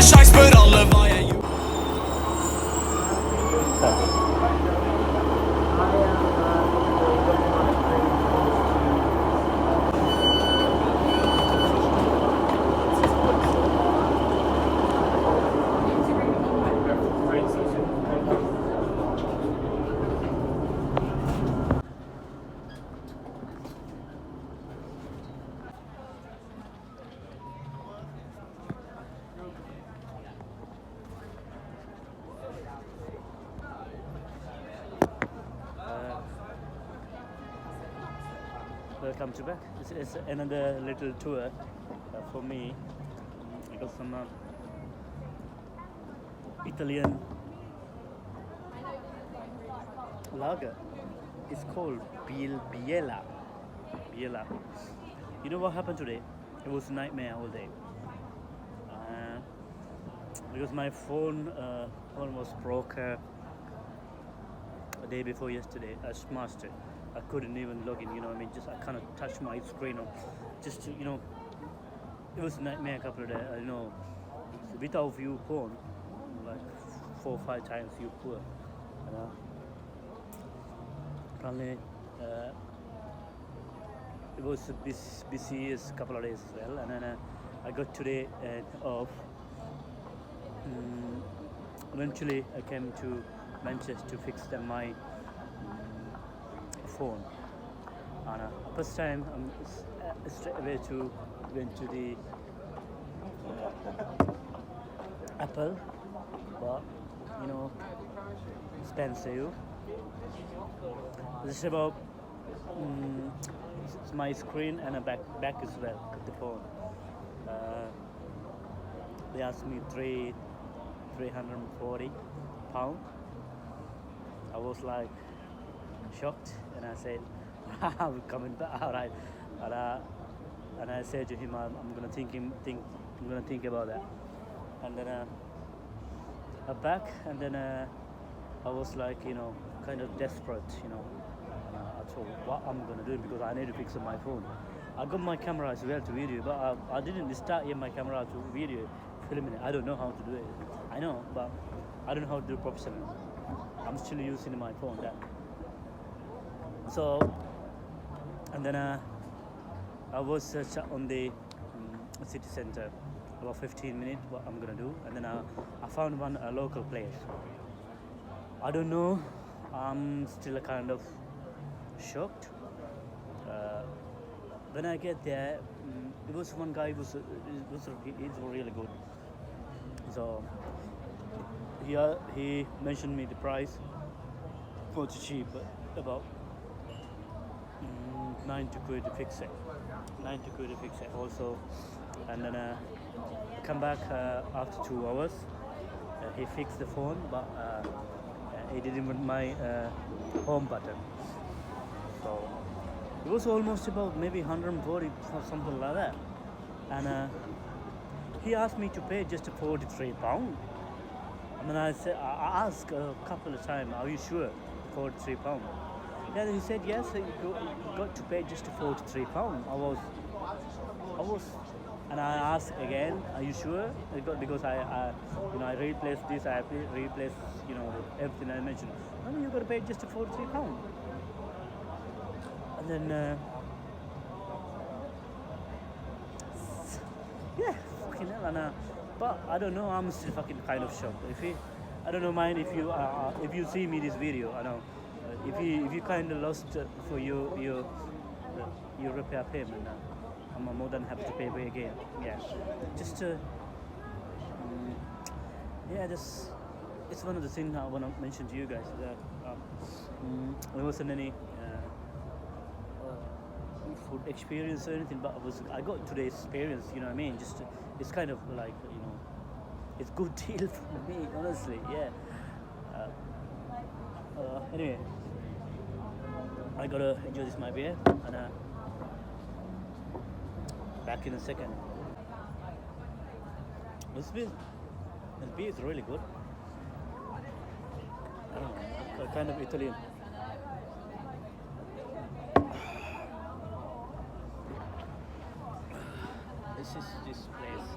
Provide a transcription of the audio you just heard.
en sjans, spør alle hva jeg gjorde. Welcome to back. This is another little tour for me. I got some Italian lager. It's called Biella. Biella. You know what happened today? It was a nightmare all day. Because my phone was broke a day before yesterday. I smashed it. I couldn't even log in, you know what I mean? Just I cannot touch my screen or just to, you know, it was a nightmare a couple of days, you know. Without view phone, like 4 or 5 times you poor. You know. Apparently it was a busy a couple of days as well, and then I got today off. Eventually I came to Manchester to fix my phone, and first time straight away went to the Apple, but you know, expensive. This is about my screen and a back as well, the phone. They asked me £340. I was like shocked, and I said, "I'm coming back, all right." And I said to him, "I'm gonna I'm gonna think about that." And then I'm back, and then I was like, you know, kind of desperate, you know. And I thought, what I'm gonna do, because I need to fix up my phone. I got my camera as well to video, but I didn't start yet my camera to video filming it. I don't know how to do it. I know, but I don't know how to do it professionally. I'm still using my phone. That. So, and then I was on the city center about 15 minutes. What I'm gonna do, and then I found one local place. I don't know. I'm still kind of shocked. When I get there, it was one guy he's really good. So he mentioned me the price for the cheap, about 90 quid to fix it. 90 quid to fix it also, and then come back after 2 hours. He fixed the phone, but he didn't want my home button. So it was almost about maybe 140 or something like that, and he asked me to pay just £43. And then I I asked a couple of times, "Are you sure, £43?" Yeah, he said yes. You got to pay just £43. I was, and I asked again, "Are you sure?" Because I replaced this. I replaced, you know, everything I mentioned. No, you got to pay just £43. And then yeah, fucking hell. And but I don't know. I'm still fucking kind of shocked. I don't know, mind if you see me this video. I know if you kind of lost for your repair payment. I'm more than happy to pay again. Yeah, just yeah, it's one of the things I want to mention to you guys that there wasn't any food experience or anything, but I got today's experience. You know what I mean? Just it's kind of like, you know, it's good deal for me, honestly. Yeah. Anyway, I gotta enjoy this my beer, and back in a second. This beer is really good. I don't know, kind of Italian. This is this place.